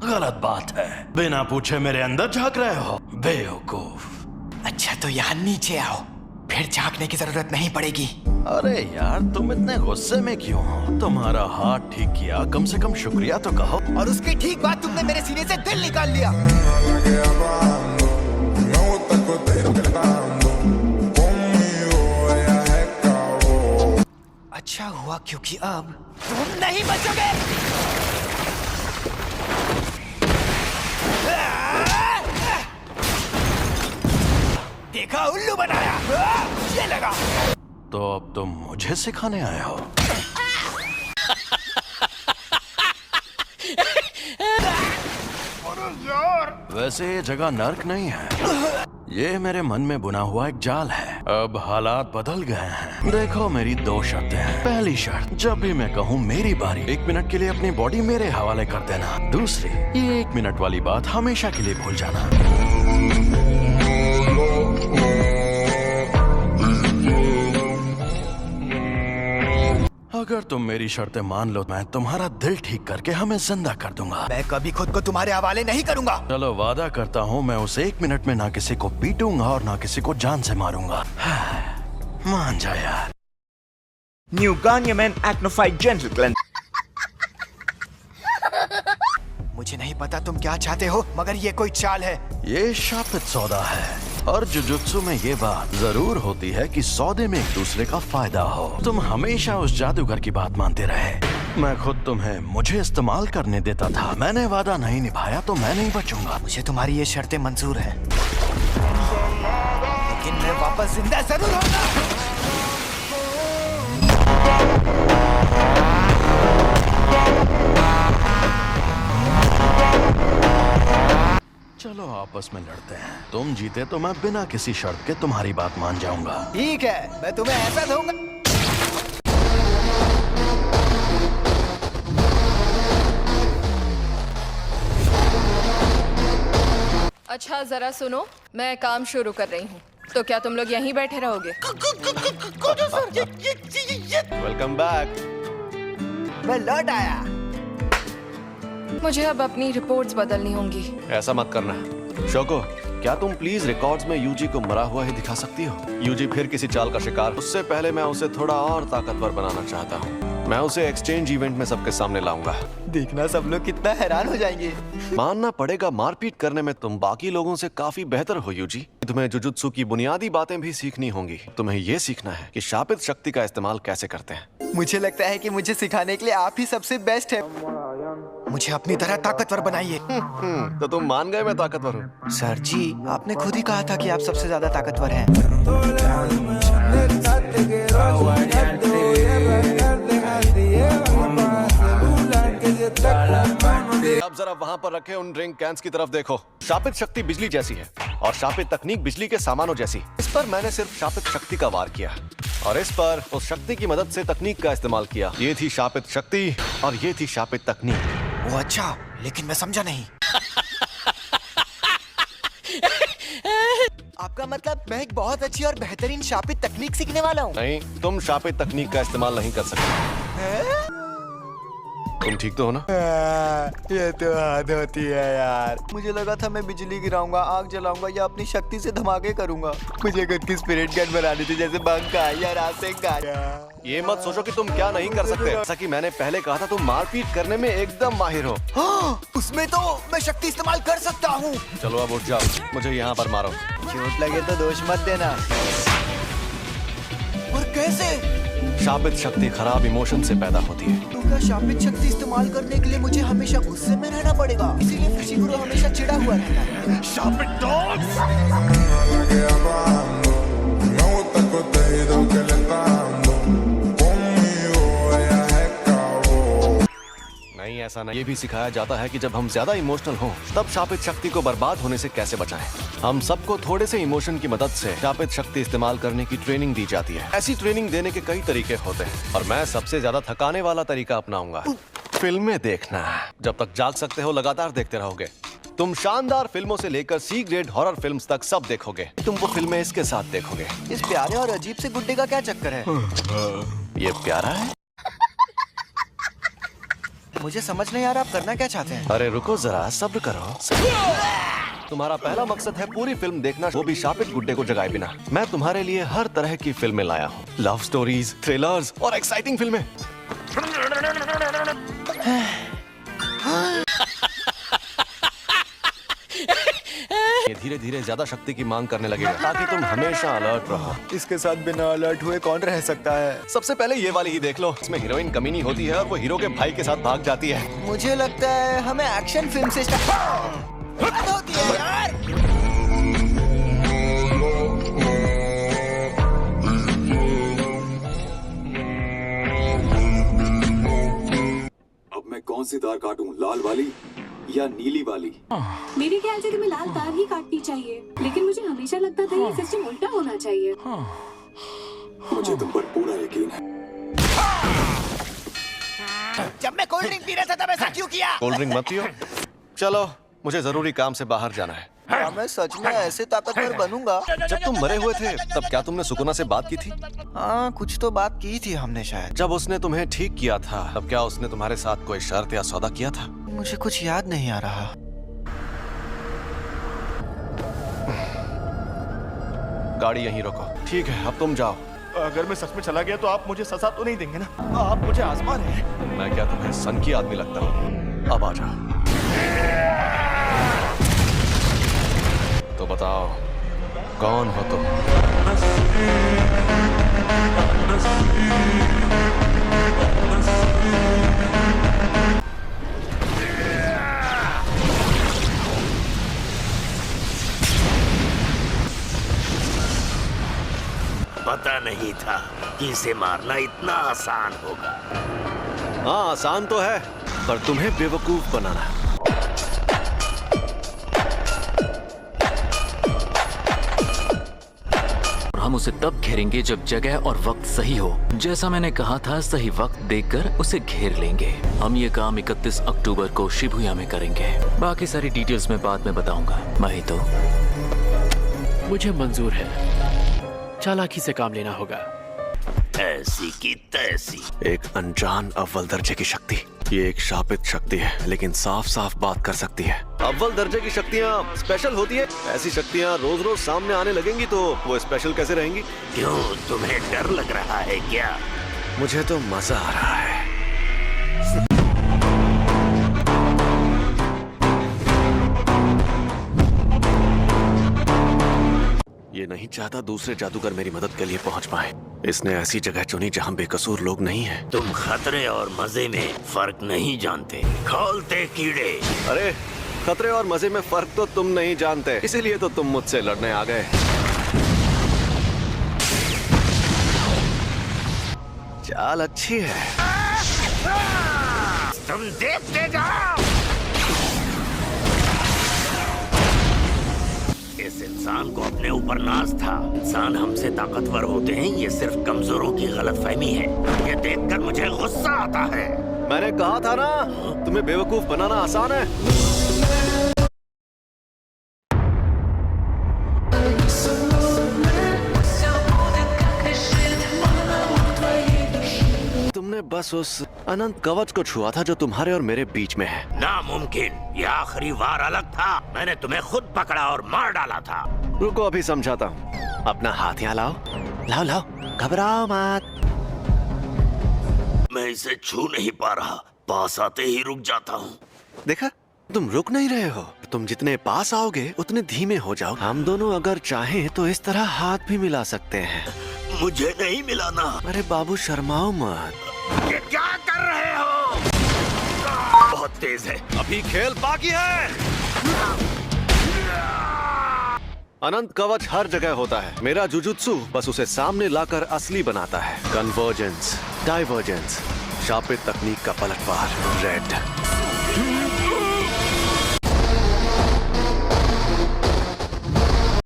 गलत बात है। बिना पूछे मेरे अंदर झांक रहे हो, बेवकूफ। अच्छा तो यहाँ नीचे आओ, फिर झांकने की जरूरत नहीं पड़ेगी। अरे यार तुम इतने गुस्से में क्यों हो? तुम्हारा हाथ ठीक किया, कम से कम शुक्रिया तो कहो। और उसकी ठीक बात, तुमने मेरे सीने से दिल निकाल लिया। अच्छा हुआ क्योंकि अब तुम नहीं बचोगे। देखा, उल्लू बनाया। ये लगा। तो अब तुम मुझे सिखाने आए हो? वैसे ये जगह नर्क नहीं है, ये मेरे मन में बुना हुआ एक जाल है। अब हालात बदल गए हैं। देखो मेरी दो शर्तें हैं। पहली शर्त, जब भी मैं कहूँ मेरी बारी, 1 मिनट के लिए अपनी बॉडी मेरे हवाले कर देना। दूसरी, ये 1 मिनट वाली बात हमेशा के लिए भूल जाना। अगर तुम मेरी शर्तें मान लो, मैं तुम्हारा दिल ठीक करके हमें जिंदा कर दूंगा। मैं कभी खुद को तुम्हारे हवाले नहीं करूंगा। चलो वादा करता हूँ, मैं उसे 1 मिनट में ना किसी को पीटूंगा और ना किसी को जान से मारूंगा। मान जा यार। New Garnier Men Acno Fight Gentle Cleanse। मुझे नहीं पता तुम क्या चाहते हो, मगर ये कोई चाल है। ये शापित सौदा है, और जुजुत्सु में ये बात जरूर होती है कि सौदे में एक दूसरे का फायदा हो। तुम हमेशा उस जादूगर की बात मानते रहे। मैं खुद तुम्हें मुझे इस्तेमाल करने देता था। मैंने वादा नहीं निभाया तो मैं नहीं बचूंगा। मुझे तुम्हारी ये शर्तें मंजूर हैं, लेकिन मैं वापस जिंदा जरूर होगा। चलो आपस में लड़ते हैं। तुम जीते तो मैं बिना किसी शर्त के तुम्हारी बात मान जाऊंगा। ठीक है, मैं तुम्हें ऐसा दूंगा। अच्छा जरा सुनो, मैं काम शुरू कर रही हूँ, तो क्या तुम लोग यहीं बैठे रहोगे? Welcome back. मैं लौट आया। मुझे अब अपनी रिपोर्ट्स बदलनी होंगी। ऐसा मत करना। शोको, क्या तुम प्लीज रिकॉर्ड्स में यूजी को मरा हुआ ही दिखा सकती हो? यूजी फिर किसी चाल का शिकार। उससे पहले मैं उसे थोड़ा और ताकतवर बनाना चाहता हूँ। मैं उसे एक्सचेंज इवेंट में सबके सामने लाऊंगा। देखना सब लोग कितना हैरान हो जाएंगे। मानना पड़ेगा, मारपीट करने में तुम बाकी लोगों से काफी बेहतर हो यूजी। तुम्हें जुजुत्सु की बुनियादी बातें भी सीखनी होंगी। तुम्हें ये सीखना है कि शापित शक्ति का इस्तेमाल कैसे करते हैं। मुझे लगता है कि मुझे सिखाने के लिए आप ही सबसे बेस्ट है। मुझे अपनी तरह ताकतवर बनाइए। तो तुम मान गए मैं ताकतवर हूँ? सर जी, आपने खुद ही कहा था कि आप सबसे ज्यादा ताकतवर हैं। अब जरा वहाँ पर रखे उन ड्रिंक कैंस की तरफ देखो। शापित शक्ति बिजली जैसी है और शापित तकनीक बिजली के सामानों जैसी। इस पर मैंने सिर्फ शापित शक्ति का वार किया और इस पर उस शक्ति की मदद से तकनीक का इस्तेमाल किया। ये थी शापित शक्ति और ये थी शापित तकनीक। वो अच्छा, लेकिन मैं समझा नहीं। आपका मतलब मैं एक बहुत अच्छी और बेहतरीन शापित तकनीक सीखने वाला हूँ? नहीं, तुम शापित तकनीक का इस्तेमाल नहीं कर सकते। तुम ठीक तो हो ना? ये तो हद होती है यार। मुझे लगा था मैं बिजली गिराऊंगा, आग जलाऊंगा या अपनी शक्ति से धमाके करूंगा। मुझे खुद की स्पिरिट गन बनानी थी, जैसे बंका या रासेंग का। ये मत सोचो कि तुम क्या नहीं कर सकते। जैसा कि मैंने पहले कहा था, तुम मारपीट करने में एकदम माहिर हो। हाँ, उसमें तो मैं शक्ति इस्तेमाल कर सकता हूँ। चलो अब उठ जाओ, मुझे यहाँ पर मारो। चोट लगे तो दोष मत देना। और कैसे? शापित शक्ति खराब इमोशन से पैदा होती है। तो क्या शापित शक्ति इस्तेमाल करने के लिए मुझे हमेशा गुस्से में रहना पड़ेगा? इसीलिए फुशिगुरु हमेशा चिढ़ा हुआ रहता है। शापित डॉग्स! नहीं, ऐसा नहीं। ये भी सिखाया जाता है कि जब हम ज्यादा इमोशनल हों, तब शापित शक्ति को बर्बाद होने से कैसे बचाएं। हम सबको थोड़े से इमोशन की मदद से शापित शक्ति इस्तेमाल करने की ट्रेनिंग दी जाती है। ऐसी ट्रेनिंग देने के कई तरीके होते हैं और मैं सबसे ज्यादा थकाने वाला तरीका अपनाऊंगा। फिल्में देखना। जब तक जाग सकते हो लगातार देखते रहोगे। तुम शानदार फिल्मों से लेकर सी ग्रेड हॉरर फिल्म्स तक सब देखोगे। तुम वो फिल्में इसके साथ देखोगे। इस प्यारे और अजीब से गुड्डे का क्या चक्कर है? ये प्यारा है। मुझे समझ नहीं आ रहा आप करना क्या चाहते हैं। अरे रुको जरा, सब्र करो। तुम्हारा पहला मकसद है पूरी फिल्म देखना, वो भी शापित गुड्डे को जगाए बिना। मैं तुम्हारे लिए हर तरह की फिल्में लाया हूँ, लव स्टोरीज, थ्रिलर्स और एक्साइटिंग फिल्में। ये धीरे धीरे ज्यादा शक्ति की मांग करने लगेगा ताकि तुम हमेशा अलर्ट रहो। इसके साथ बिना अलर्ट हुए कौन रह सकता है। सबसे पहले ये वाली ही देख लो, इसमें हीरोइन कमीनी होती है और वो हीरो के भाई के साथ भाग जाती है। मुझे लगता है हमें एक्शन फिल्म से स्टार्ट होती है यार। अब मैं कौन सी तार काटूं, लाल वाली या नीली वाली? मेरे ख्याल से तुम्हें लाल तार ही काटनी चाहिए, लेकिन मुझे हमेशा लगता था ये सिस्टम उल्टा होना चाहिए। मुझे तुम पर पूरा यकीन है। जब मैं कोल्ड ड्रिंक पी रहा था तब ऐसा क्यों किया? कोल्ड ड्रिंक मत पियो। चलो, मुझे जरूरी काम से बाहर जाना है। हाँ, मैं सच में ऐसे ताकतवर बनूंगा। जब तुम मरे हुए थे तब क्या तुमने सुकुना से बात की थी? हाँ, कुछ तो बात की थी हमने शायद। जब उसने तुम्हें ठीक किया था तब क्या उसने तुम्हारे साथ कोई शर्त या सौदा किया था? मुझे कुछ याद नहीं आ रहा। गाड़ी यहीं रोको। ठीक है, अब तुम जाओ। अगर मैं सच में चला गया तो आप मुझे सजा तो नहीं देंगे ना? आप मुझे आजमा रहे हैं। मैं क्या तुम्हें सन की आदमी लगता हूँ? अब आ जाओ। तो बताओ, कौन हो तुम? पता नहीं था कि इसे मारना इतना आसान होगा। हाँ, आसान तो है, पर तुम्हें बेवकूफ बनाना है। हम उसे तब घेरेंगे जब जगह और वक्त सही हो। जैसा मैंने कहा था, सही वक्त देखकर उसे घेर लेंगे। हम ये काम 31 अक्टूबर को शिबुया में करेंगे। बाकी सारी डिटेल्स मैं बाद में बताऊंगा। माहितो, मुझे मंजूर है। चालाकी से काम लेना होगा। ऐसी की तैसी। एक अनजान अव्वल दर्जे की शक्ति। ये एक शापित शक्ति है, लेकिन साफ साफ बात कर सकती है। अव्वल दर्जे की शक्तियाँ स्पेशल होती है। ऐसी शक्तियाँ रोज रोज सामने आने लगेंगी तो वो स्पेशल कैसे रहेंगी? क्यों, तुम्हें डर लग रहा है क्या? मुझे तो मजा आ रहा है। ये नहीं चाहता दूसरे जादूगर मेरी मदद के लिए पहुंच पाए। इसने ऐसी जगह चुनी जहां बेकसूर लोग नहीं हैं। तुम खतरे और मजे में फर्क नहीं जानते, खोलते कीड़े। अरे, खतरे और मजे में फर्क तो तुम नहीं जानते, इसीलिए तो तुम मुझसे लड़ने आ गए। चाल अच्छी है। तुम देखते जाओ। इस इंसान को अपने ऊपर नाज था। इंसान हमसे ताकतवर होते हैं, ये सिर्फ कमजोरों की गलतफहमी है। ये देखकर मुझे गुस्सा आता है। मैंने कहा था ना, तुम्हें बेवकूफ बनाना आसान है। तुमने बस उस अनंत कवच को छुआ था जो तुम्हारे और मेरे बीच में है। नामुमकिन, ये आखिरी वार अलग था। मैंने तुम्हें खुद पकड़ा और मार डाला था। रुको, अभी समझाता हूँ। अपना हाथ यहाँ लाओ। लाओ लाओ, घबराओ मत। मैं इसे छू नहीं पा रहा, पास आते ही रुक जाता हूँ। देखा, तुम रुक नहीं रहे हो। तुम जितने पास आओगे उतने धीमे हो जाओ। हम दोनों अगर चाहें तो इस तरह हाथ भी मिला सकते हैं। मुझे नहीं मिलाना। अरे बाबू, शर्माओ मत। ये क्या कर रहे हो? बहुत तेज है। अभी खेल बाकी है। अनंत कवच हर जगह होता है। मेरा जुजुत्सु बस उसे सामने लाकर असली बनाता है। कन्वर्जेंस, डाइवर्जेंस, शापित तकनीक का पलटवार। रेड